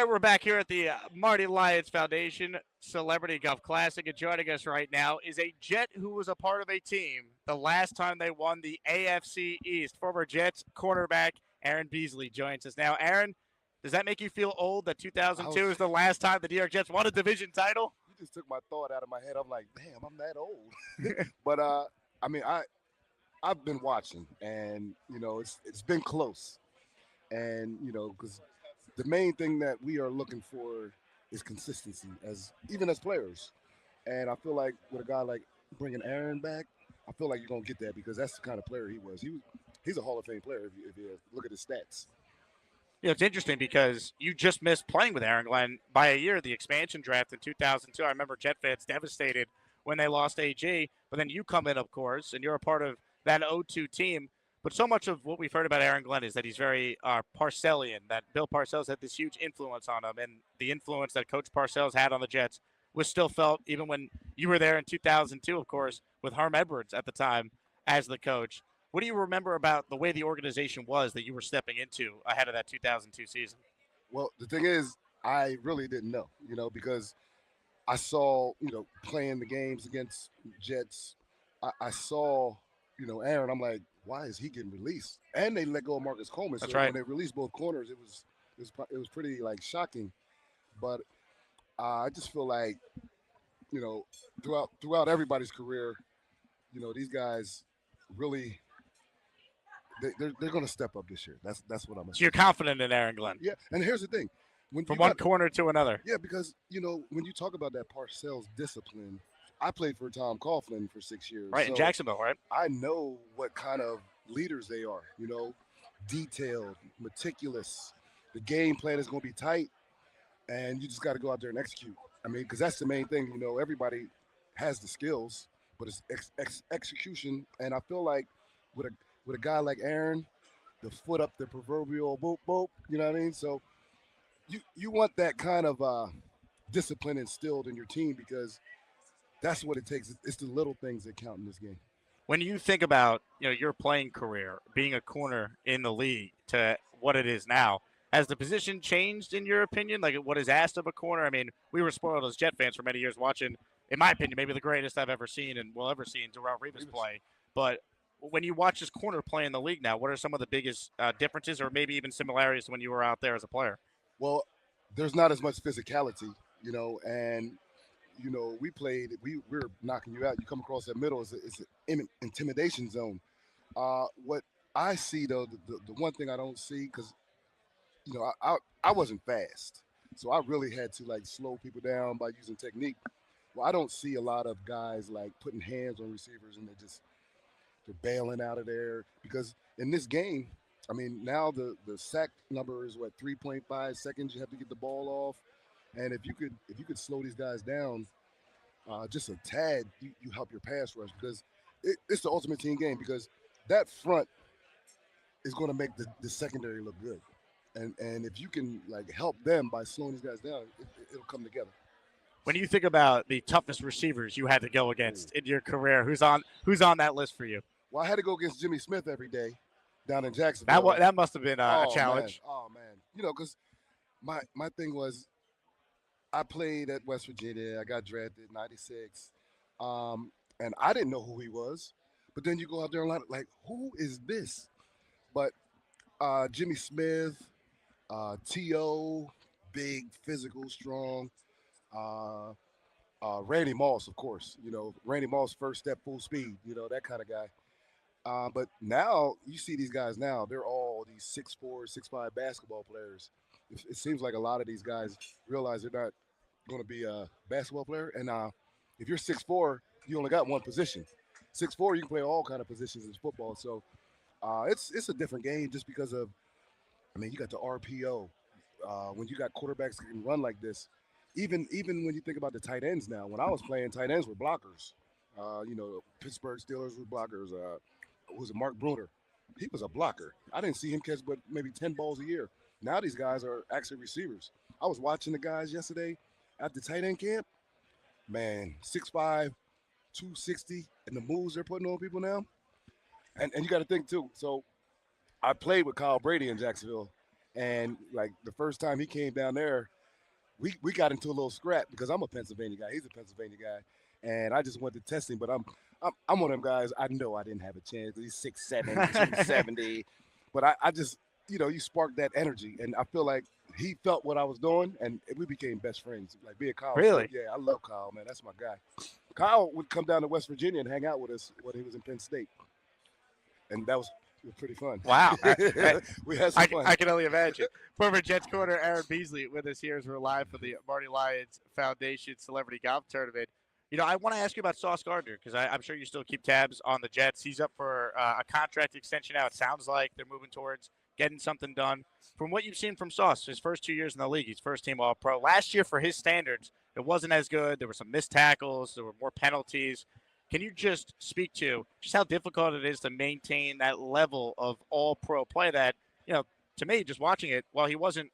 We're back here at the Marty Lyons Foundation Celebrity Golf Classic, and joining us right now is a Jet who was a part of a team the last time they won the AFC East. Former Jets cornerback Aaron Beasley joins us now. Aaron, does that make you feel old that I 2002 was is the last time the New York Jets won a division title? You just took my thought out of my head. I'm like, damn, I'm that old. But I mean, I've been watching, and it's been close, and because the main thing that we are looking for is consistency, as even as players. And I feel like with a guy like bringing Aaron back, I feel like you're gonna get that because that's the kind of player he was. He's a Hall of Fame player if you look at his stats. It's interesting because you just missed playing with Aaron Glenn by a year, the expansion draft in 2002. I remember Jet fans devastated when they lost AG, but then you come in, of course, and you're a part of that 0-2 team. But so much of what we've heard about Aaron Glenn is that he's very Parcellian, that Bill Parcells had this huge influence on him, and the influence that Coach Parcells had on the Jets was still felt even when you were there in 2002, of course, with Herm Edwards at the time as the coach. What do you remember about the way the organization was that you were stepping into ahead of that 2002 season? Well, the thing is, I really didn't know, because I saw, playing the games against Jets. I saw, Aaron. I'm like, why is he getting released? And they let go of Marcus Coleman. So That's right. when they released both corners, it was pretty like shocking. But I just feel like, throughout everybody's career, these guys really they're going to step up this year. That's what I'm gonna So say. you're confident in Aaron Glenn Yeah, and here's the thing, when from you one got corner to another. yeah, because when you talk about that Parcells discipline, I played for Tom Coughlin for 6 years, Right, in so Jacksonville, right? I know what kind of leaders they are. Detailed, meticulous. The game plan is going to be tight, and you just got to go out there and execute. I mean, because that's the main thing. Everybody has the skills, but it's execution. And I feel like with a guy like Aaron, the foot up the proverbial boop boop. You know what I mean? So you want that kind of discipline instilled in your team because that's what it takes. It's the little things that count in this game. When you think about your playing career, being a corner in the league to what it is now, has the position changed in your opinion? Like what is asked of a corner? I mean, we were spoiled as Jet fans for many years watching, in my opinion, maybe the greatest I've ever seen and will ever see in Darrell Revis play. But when you watch this corner play in the league now, what are some of the biggest differences or maybe even similarities to when you were out there as a player? Well, there's not as much physicality, and we played. We were knocking you out. You come across that middle, it's an intimidation zone. What I see though, the one thing I don't see because I wasn't fast, so I really had to like slow people down by using technique. Well, I don't see a lot of guys like putting hands on receivers and they're bailing out of there because in this game, I mean, now the sack number is what 3.5 seconds. You have to get the ball off, and if you could slow these guys down just a tad, you help your pass rush because it's the ultimate team game because that front is going to make the secondary look good, and if you can like help them by slowing these guys down, it'll come together. When you think about the toughest receivers you had to go Ooh. against in your career, who's on that list for you? Well, I had to go against Jimmy Smith every day down in That Jacksonville. that must have been a Oh man, challenge. oh man, because my thing was I played at West Virginia. I got drafted in '96, and I didn't know who he was. But then you go out there and like, who is this? But Jimmy Smith, T.O., big, physical, strong. Uh, Randy Moss, of course. Randy Moss, first step, full speed. That kind of guy. But now you see these guys now, they're all these 6'4", 6'5" basketball players. It seems like a lot of these guys realize they're not going to be a basketball player. And if you're 6'4", you only got one position. 6'4", you can play all kind of positions in football. So it's a different game just because of, I mean, you got the RPO. When you got quarterbacks that can run like this, even when you think about the tight ends now, when I was playing, tight ends were blockers. Pittsburgh Steelers were blockers. Was it Mark Bruner? He was a blocker. I didn't see him catch but maybe 10 balls a year. Now these guys are actually receivers. I was watching the guys yesterday at the tight end camp. Man, 6'5", 260, and the moves they're putting on people now. And you got to think too. So I played with Kyle Brady in Jacksonville, And like the first time he came down there, we got into a little scrap because I'm a Pennsylvania guy. He's a Pennsylvania guy, and I just went to testing. But I'm one of them guys. I know I didn't have a chance. He's 6'7", 270, but I just you sparked that energy, and I feel like he felt what I was doing, and we became best friends. Like being Kyle's friend. Really? Yeah, I love Kyle, man. That's my guy. Kyle would come down to West Virginia and hang out with us when he was in Penn State, and that was pretty fun. Wow. We had some fun. I can only imagine. Former Jets corner Aaron Beasley with us here as we're live for the Marty Lyons Foundation Celebrity Golf Tournament. I want to ask you about Sauce Gardner because I'm sure you still keep tabs on the Jets. He's up for a contract extension now. It sounds like they're moving towards getting something done. From what you've seen from Sauce, his first 2 years in the league, he's first team All-Pro. Last year, for his standards, it wasn't as good. There were some missed tackles. There were more penalties. Can you just speak to just how difficult it is to maintain that level of all-pro play that, to me, just watching it, while he wasn't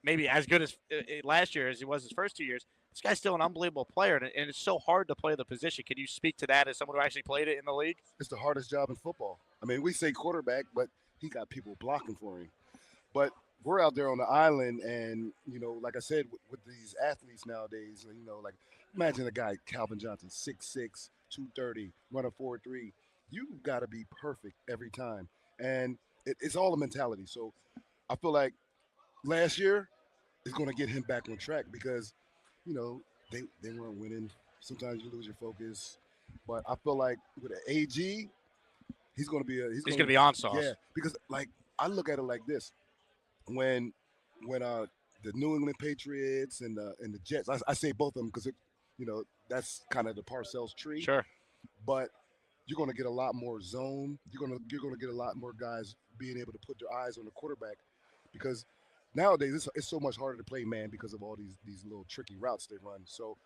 maybe as good as last year as he was his first 2 years, this guy's still an unbelievable player, and it's so hard to play the position. Can you speak to that as someone who actually played it in the league? It's the hardest job in football. I mean, we say quarterback, but he got people blocking for him. But we're out there on the island, and like I said, with these athletes nowadays, like imagine a guy Calvin Johnson, 6'6", 230, run a 4.3. You got to be perfect every time, and it's all a mentality. So I feel like last year is going to get him back on track because they weren't winning. Sometimes you lose your focus, but I feel like with an AG, he's going to be he's going to be on Sauce. Yeah, because like I look at it like this: when the New England Patriots and the Jets, I say both of them because that's kind of the Parcells tree. Sure. But you're going to get a lot more zone. You're going to get a lot more guys being able to put their eyes on the quarterback because nowadays it's so much harder to play man because of all these little tricky routes they run. So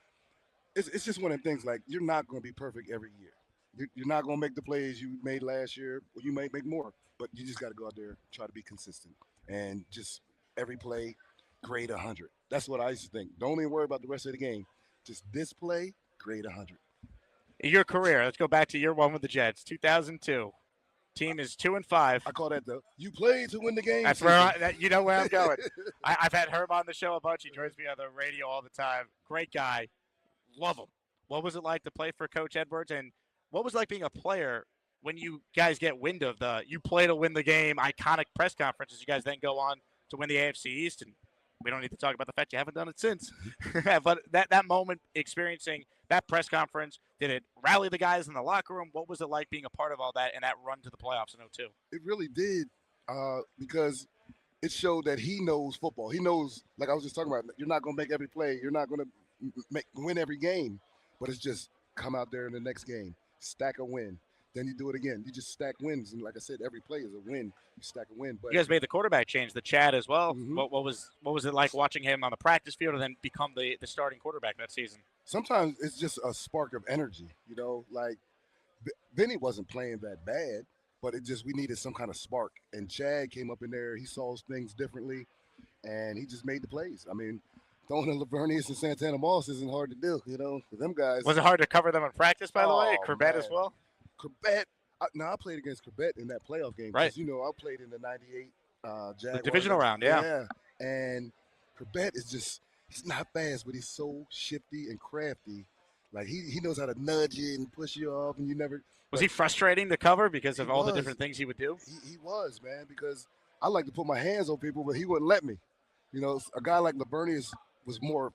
it's just one of the things like you're not going to be perfect every year. You're not going to make the plays you made last year, or you might make more, but you just got to go out there, try to be consistent, and just every play, grade 100. That's what I used to think. Don't even worry about the rest of the game. Just this play, grade 100. Your career, let's go back to year one with the Jets, 2002. Team is 2-5. I call that you played to win the game. That's where you know where I'm going. I've had Herm on the show a bunch. He joins me on the radio all the time. Great guy. Love him. What was it like to play for Coach Edwards? And what was it like being a player when you guys get wind of you play to win the game, iconic press conferences? You guys then go on to win the AFC East, and we don't need to talk about the fact you haven't done it since. But that moment, experiencing that press conference, did it rally the guys in the locker room? What was it like being a part of all that and that run to the playoffs in 2002? It really did because it showed that he knows football. He knows, like I was just talking about, you're not going to make every play. You're not going to win every game. But it's just come out there in the next game, stack a win. Then you do it again. You just stack wins. And like I said, every play is a win. You stack a win. But you guys made the quarterback change, the Chad as well. Mm-hmm. What was it like watching him on the practice field and then become the starting quarterback that season? Sometimes it's just a spark of energy. Like Benny wasn't playing that bad, but we needed some kind of spark. And Chad came up in there. He saw things differently, and he just made the plays. I mean, throwing to Lavernius and Santana Moss isn't hard to do, for them guys. Was it hard to cover them in practice, by the way? Corbett as well? Corbett. I played against Corbett in that playoff game. Right. I played in the 98 Jaguars. The divisional round, yeah. Yeah. And Corbett is he's not fast, but he's so shifty and crafty. Like, he knows how to nudge you and push you off, and you never. Was he frustrating to cover because of all the different things he would do? He was, man, because I like to put my hands on people, but he wouldn't let me. A guy like Lavernius was more,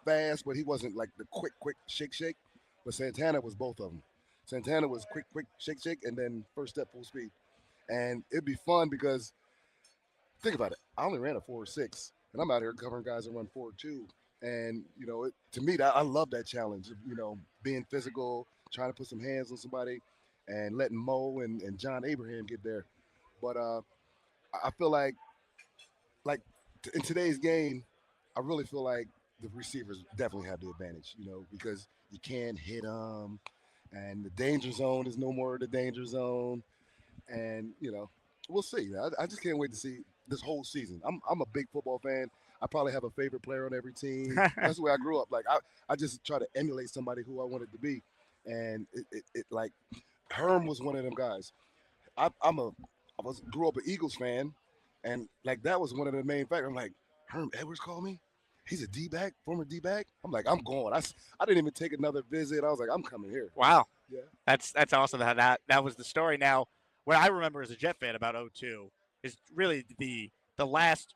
fast, but he wasn't like the quick shake. But Santana was both of them. Santana was quick shake, and then first step full speed. And it'd be fun because think about it. I only ran a 4.6, and I'm out here covering guys that run 4.2. And to me, I love that challenge. Being physical, trying to put some hands on somebody, and letting Mo and John Abraham get there. But I feel like in today's game, I really feel like the receivers definitely have the advantage, because you can't hit them, and the danger zone is no more the danger zone, and we'll see. I just can't wait to see this whole season. I'm a big football fan. I probably have a favorite player on every team. That's the way I grew up. Like I just try to emulate somebody who I wanted to be, and it like Herm was one of them guys. Grew up an Eagles fan, And like that was one of the main factors. I'm like, Herm Edwards called me. He's a D-back, former D-back. I'm like, I'm going. I didn't even take another visit. I was like, I'm coming here. Wow. Yeah. That's awesome. That was the story. Now, what I remember as a Jet fan about '02 is really the last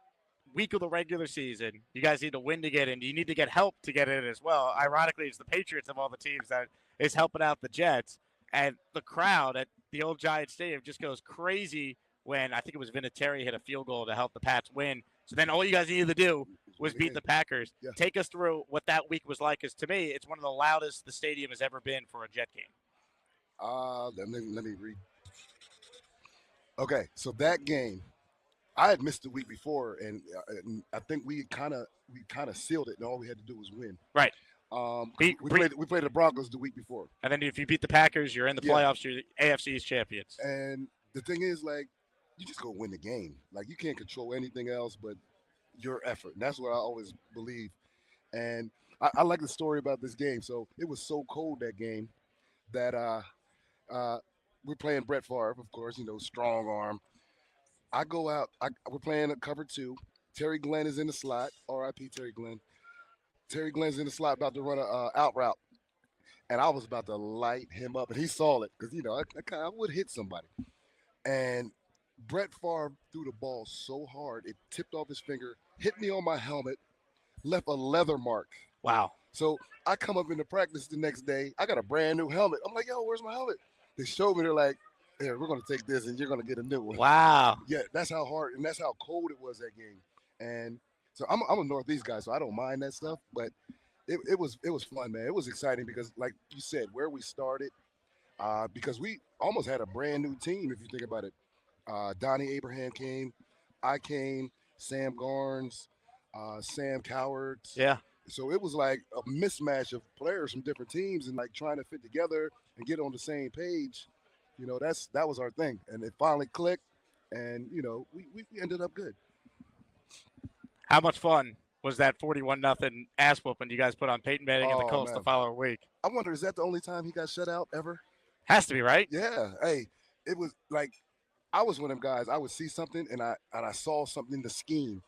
week of the regular season. You guys need to win to get in. You need to get help to get in as well. Ironically, it's the Patriots of all the teams that is helping out the Jets, and the crowd at the old Giant Stadium just goes crazy when I think it was Vinatieri hit a field goal to help the Pats win. So then all you guys needed to do was beat the Packers. Yeah. Take us through what that week was like, because to me, it's one of the loudest the stadium has ever been for a Jet game. Let me read. Okay, so that game, I had missed the week before, and I think we kind of sealed it, and all we had to do was win. Right. We played the Broncos the week before, and then if you beat the Packers, you're in the playoffs. You're the AFC's champions. And the thing is, like, you just go win the game. Like, you can't control anything else but your effort, and that's what I always believe. And I like the story about this game. So it was so cold that game that we're playing Brett Favre, of course, strong arm. I go out. We're playing a cover 2. Terry Glenn is in the slot. R.I.P. Terry Glenn. Terry Glenn's in the slot about to run a out route. And I was about to light him up. And he saw it because, I would hit somebody. And Brett Favre threw the ball so hard, it tipped off his finger, hit me on my helmet, left a leather mark. Wow. So I come up into practice the next day. I got a brand new helmet. I'm like, yo, where's my helmet? They showed me. They're like, here, we're going to take this and you're going to get a new one. Wow. Yeah, that's how hard and that's how cold it was that game. And so I'm a Northeast guy, so I don't mind that stuff. But it was fun, man. It was exciting because, like you said, where we started, because we almost had a brand new team, if you think about it. Donnie Abraham came. I came. Sam Garnes, Sam Coward. Yeah. So it was like a mismatch of players from different teams and like trying to fit together and get on the same page. That was our thing. And it finally clicked, and, we ended up good. How much fun was that 41-0 ass whooping you guys put on Peyton Manning and the Colts the following week? I wonder, is that the only time he got shut out ever? Has to be, right? Yeah. Hey, it was like I was one of them guys. I would see something and I saw something in the scheme.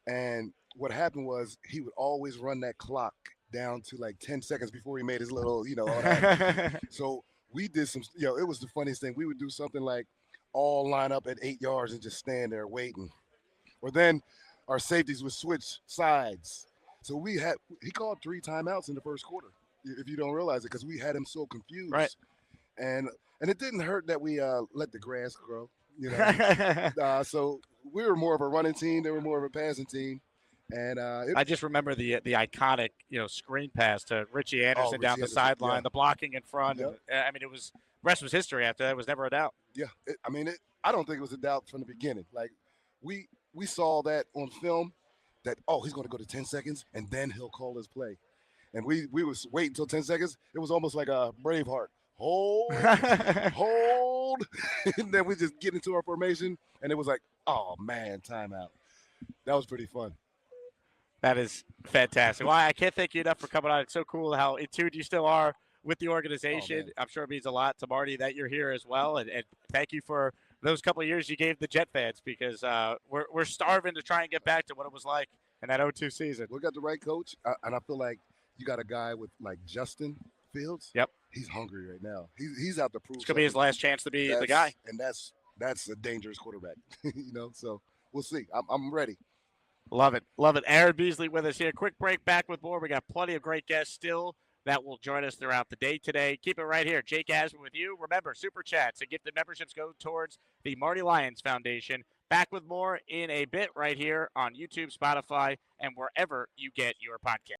And what happened was he would always run that clock down to like 10 seconds before he made his little, all that. So we did some, it was the funniest thing. We would do something like all line up at 8 yards and just stand there waiting. Or then our safeties would switch sides. So he called 3 timeouts in the first quarter, if you don't realize it, because we had him so confused. Right. And it didn't hurt that we let the grass grow, so we were more of a running team. They were more of a passing team. And I just remember the iconic, screen pass to Richie Anderson down the sideline, the blocking in front. Yep. And, I mean, rest was history after that. It was never a doubt. Yeah. I don't think it was a doubt from the beginning. Like, we saw that on film that, he's going to go to 10 seconds and then he'll call his play. And we was waiting until 10 seconds. It was almost like a Braveheart. Hold. And then we just get into our formation, and it was like, oh, man, timeout. That was pretty fun. That is fantastic. Well, I can't thank you enough for coming on. It's so cool how in tune you still are with the organization. I'm sure it means a lot to Marty that you're here as well. And thank you for those couple of years you gave the Jet fans, because we're starving to try and get back to what it was like in that 02 season. We got the right coach, and I feel like you got a guy with, like, Justin Fields. Yep. He's hungry right now. He's out to prove It's going to be his last chance to be the guy. And that's a dangerous quarterback, so we'll see. I'm ready. Love it. Love it. Aaron Beasley with us here. Quick break, back with more. We got plenty of great guests still that will join us throughout the day today. Keep it right here. Jake Asman with you. Remember, Super Chats and gifted memberships go towards the Marty Lyons Foundation. Back with more in a bit right here on YouTube, Spotify, and wherever you get your podcast.